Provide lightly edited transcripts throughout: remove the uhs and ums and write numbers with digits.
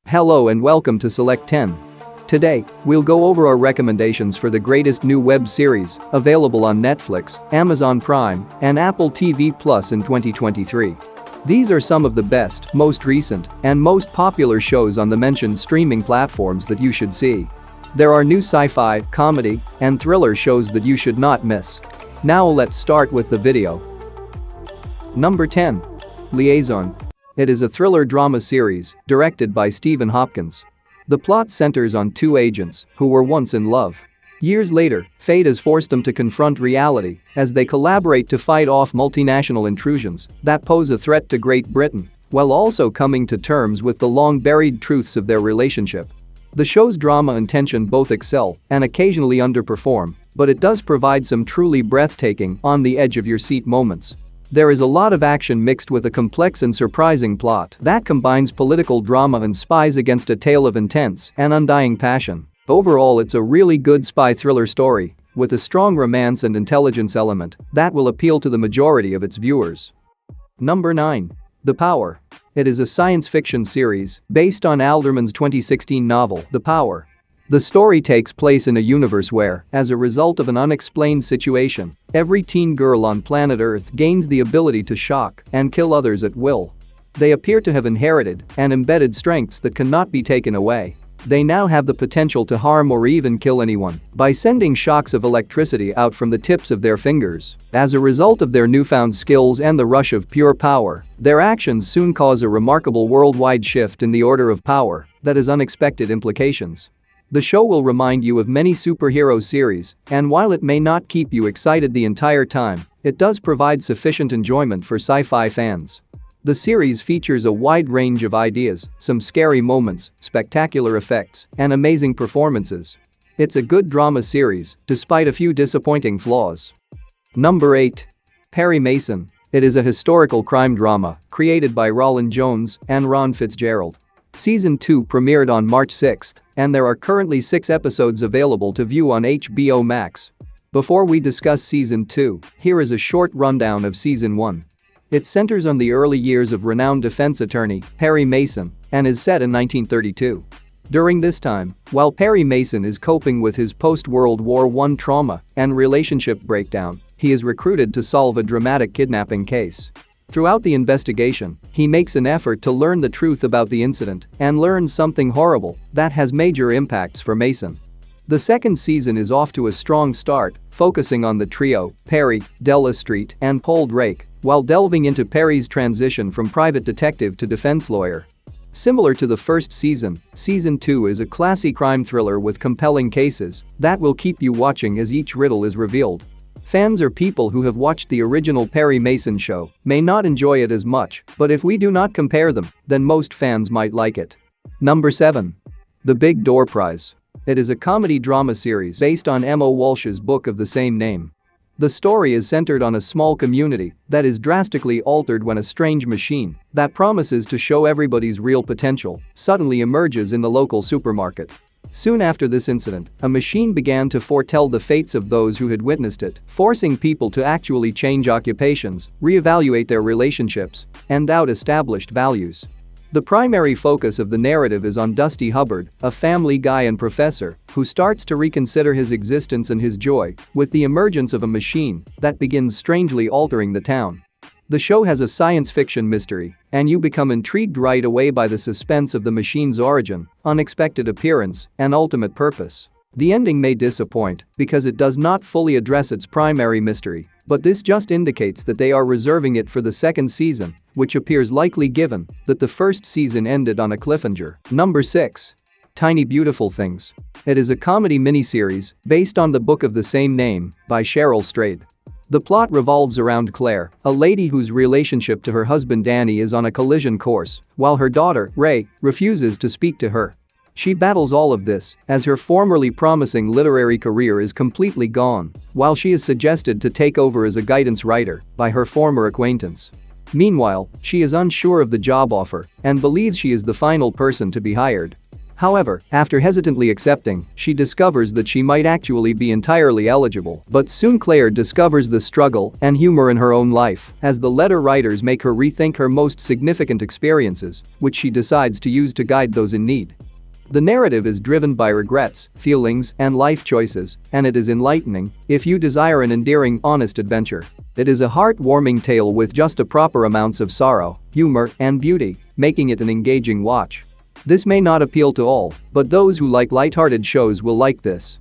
Hello and welcome to Select 10. Today, we'll go over our recommendations for the greatest new web series available on Netflix, Amazon Prime, and Apple TV Plus in 2023. These are some of the best, most recent, and most popular shows on the mentioned streaming platforms that you should see. There are new sci-fi, comedy, and thriller shows that you should not miss. Now let's start with the video. Number 10. LIAISON. It is a thriller drama series directed by Stephen Hopkins. The plot centers on two agents who were once in love. Years later, fate has forced them to confront reality as they collaborate to fight off multinational intrusions that pose a threat to Great Britain, while also coming to terms with the long-buried truths of their relationship. The show's drama and tension both excel and occasionally underperform, but it does provide some truly breathtaking, on-the-edge-of-your-seat moments. There is a lot of action mixed with a complex and surprising plot that combines political drama and spies against a tale of intense and undying passion. Overall, it's a really good spy thriller story with a strong romance and intelligence element that will appeal to the majority of its viewers. Number 9. The Power. It is a science fiction series based on Alderman's 2016 novel, The Power. The story takes place in a universe where, as a result of an unexplained situation, every teen girl on planet Earth gains the ability to shock and kill others at will. They appear to have inherited and embedded strengths that cannot be taken away. They now have the potential to harm or even kill anyone by sending shocks of electricity out from the tips of their fingers. As a result of their newfound skills and the rush of pure power, their actions soon cause a remarkable worldwide shift in the order of power that has unexpected implications. The show will remind you of many superhero series, and while it may not keep you excited the entire time, it does provide sufficient enjoyment for sci-fi fans. The series features a wide range of ideas, some scary moments, spectacular effects, and amazing performances. It's a good drama series, despite a few disappointing flaws. Number 8. Perry Mason. It is a historical crime drama created by Roland Jones and Ron Fitzgerald. Season 2 premiered on March 6, and there are currently 6 episodes available to view on HBOMAX. Before we discuss Season 2, here is a short rundown of Season 1. It centers on the early years of renowned defense attorney Perry Mason and is set in 1932. During this time, while Perry Mason is coping with his post-World War I trauma and relationship breakdown, he is recruited to solve a dramatic kidnapping case. Throughout the investigation, he makes an effort to learn the truth about the incident and learns something horrible that has major impacts for Mason. The second season is off to a strong start, focusing on the trio, Perry, Della Street, and Paul Drake, while delving into Perry's transition from private detective to defense lawyer. Similar to the first season, Season 2 is a classy crime thriller with compelling cases that will keep you watching as each riddle is revealed. Fans or people who have watched the original Perry Mason show may not enjoy it as much, but if we do not compare them, then most fans might like it. Number 7. The Big Door Prize. It is a comedy drama series based on Emma Walsh's book of the same name. The story is centered on a small community that is drastically altered when a strange machine that promises to show everybody's real potential suddenly emerges in the local supermarket. Soon after this incident, a machine began to foretell the fates of those who had witnessed it, forcing people to actually change occupations, reevaluate their relationships, and doubt established values. The primary focus of the narrative is on Dusty Hubbard, a family guy and professor, who starts to reconsider his existence and his joy with the emergence of a machine that begins strangely altering the town. The show has a science fiction mystery, and you become intrigued right away by the suspense of the machine's origin, unexpected appearance, and ultimate purpose. The ending may disappoint because it does not fully address its primary mystery, but this just indicates that they are reserving it for the second season, which appears likely given that the first season ended on a cliffhanger. Number 6. Tiny Beautiful Things. It is a comedy miniseries based on the book of the same name by Cheryl Strayed. The plot revolves around Claire, a lady whose relationship to her husband Danny is on a collision course, while her daughter, Ray, refuses to speak to her. She battles all of this as her formerly promising literary career is completely gone, while she is suggested to take over as a guidance writer by her former acquaintance. Meanwhile, she is unsure of the job offer and believes she is the final person to be hired. However, after hesitantly accepting, she discovers that she might actually be entirely eligible. But soon Claire discovers the struggle and humor in her own life as the letter writers make her rethink her most significant experiences, which she decides to use to guide those in need. The narrative is driven by regrets, feelings, and life choices, and it is enlightening if you desire an endearing, honest adventure. It is a heartwarming tale with just a proper amounts of sorrow, humor, and beauty, making it an engaging watch. This may not appeal to all, but those who like lighthearted shows will like this.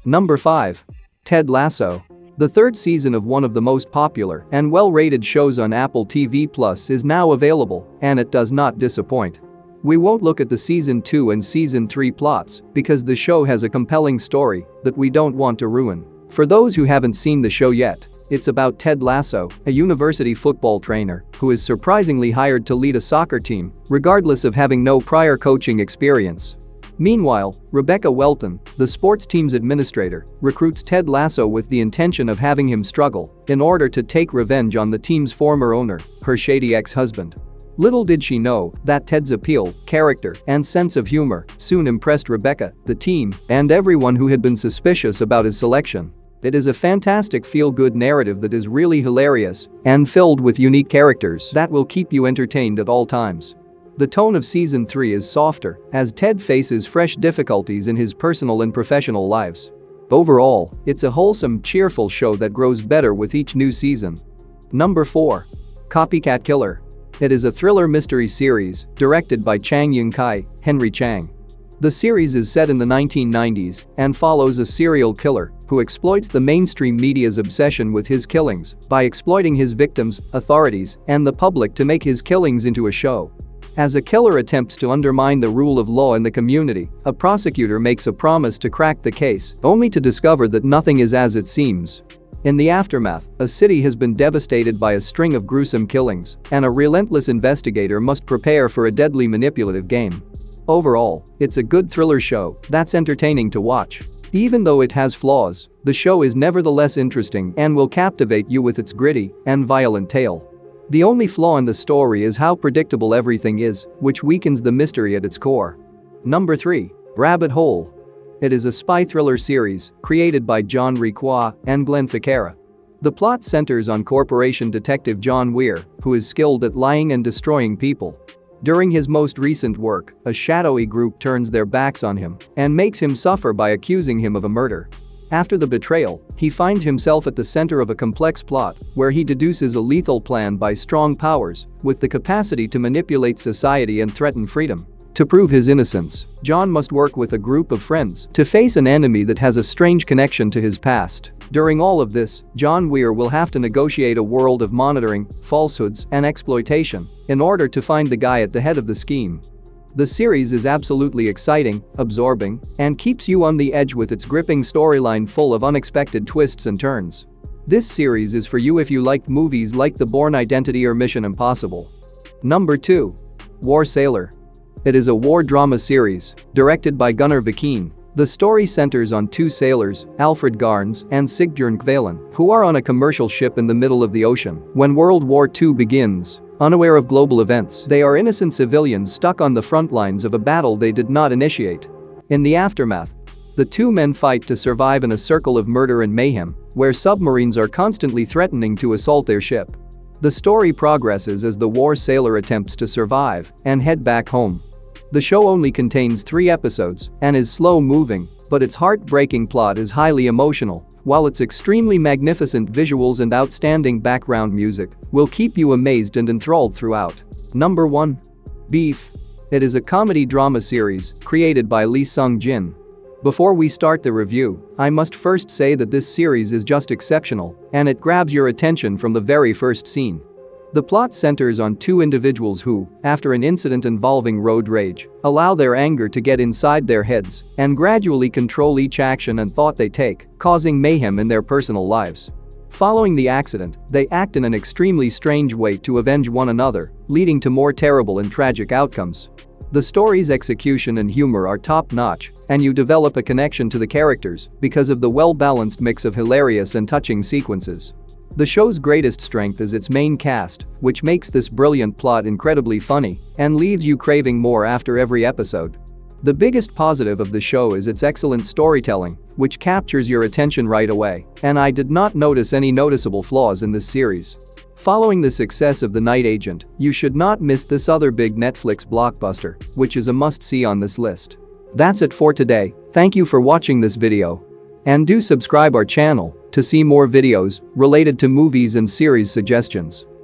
Number 5. Ted Lasso. The third season of one of the most popular and well-rated shows on Apple TV Plus is now available, and it does not disappoint. We won't look at the Season 2 and Season 3 plots because the show has a compelling story that we don't want to ruin. For those who haven't seen the show yet, it's about Ted Lasso, a university football trainer who is surprisingly hired to lead a soccer team, regardless of having no prior coaching experience. Meanwhile, Rebecca Welton, the sports team's administrator, recruits Ted Lasso with the intention of having him struggle in order to take revenge on the team's former owner, her shady ex-husband. Little did she know that Ted's appeal, character, and sense of humor soon impressed Rebecca, the team, and everyone who had been suspicious about his selection. It is a fantastic feel-good narrative that is really hilarious and filled with unique characters that will keep you entertained at all times. The tone of Season 3 is softer as Ted faces fresh difficulties in his personal and professional lives. Overall, it's a wholesome, cheerful show that grows better with each new season. Number 4. Copycat Killer. It is a thriller mystery series directed by Chang Yun-kai, Henry Chang. The series is set in the 1990s and follows a serial killer who exploits the mainstream media's obsession with his killings by exploiting his victims, authorities, and the public to make his killings into a show. As a killer attempts to undermine the rule of law in the community, a prosecutor makes a promise to crack the case, only to discover that nothing is as it seems. In the aftermath, a city has been devastated by a string of gruesome killings, and a relentless investigator must prepare for a deadly manipulative game. Overall, it's a good thriller show that's entertaining to watch. Even though it has flaws, the show is nevertheless interesting and will captivate you with its gritty and violent tale. The only flaw in the story is how predictable everything is, which weakens the mystery at its core. Number 3. Rabbit Hole. It is a spy thriller series created by John Requa and Glenn Ficarra. The plot centers on corporation detective John Weir, who is skilled at lying and destroying people. During his most recent work, a shadowy group turns their backs on him and makes him suffer by accusing him of a murder. After the betrayal, he finds himself at the center of a complex plot where he deduces a lethal plan by strong powers with the capacity to manipulate society and threaten freedom. To prove his innocence, John must work with a group of friends to face an enemy that has a strange connection to his past. During all of this, John Weir will have to negotiate a world of monitoring, falsehoods, and exploitation in order to find the guy at the head of the scheme. The series is absolutely exciting, absorbing, and keeps you on the edge with its gripping storyline full of unexpected twists and turns. This series is for you if you like movies like The Bourne Identity or Mission Impossible. Number 2. War Sailor. It is a war drama series directed by Gunnar Vikin. The story centers on two sailors, Alfred Garns and Sigbjørn Kvalan, who are on a commercial ship in the middle of the ocean when World War II begins. Unaware of global events, they are innocent civilians stuck on the front lines of a battle they did not initiate. In the aftermath, the two men fight to survive in a circle of murder and mayhem, where submarines are constantly threatening to assault their ship. The story progresses as the war sailor attempts to survive and head back home. The show only contains 3 episodes and is slow-moving, but its heartbreaking plot is highly emotional, while its extremely magnificent visuals and outstanding background music will keep you amazed and enthralled throughout. Number 1. Beef. It is a comedy drama series created by Lee Sung-jin. Before we start the review, I must first say that this series is just exceptional, and it grabs your attention from the very first scene. The plot centers on 2 individuals who, after an incident involving road rage, allow their anger to get inside their heads and gradually control each action and thought they take, causing mayhem in their personal lives. Following the accident, they act in an extremely strange way to avenge one another, leading to more terrible and tragic outcomes. The story's execution and humor are top-notch, and you develop a connection to the characters because of the well-balanced mix of hilarious and touching sequences. The show's greatest strength is its main cast, which makes this brilliant plot incredibly funny and leaves you craving more after every episode. The biggest positive of the show is its excellent storytelling, which captures your attention right away, and I did not notice any noticeable flaws in this series. Following the success of The Night Agent, you should not miss this other big Netflix blockbuster, which is a must-see on this list. That's it for today. Thank you for watching this video. And do subscribe our channel to see more videos related to movies and series suggestions.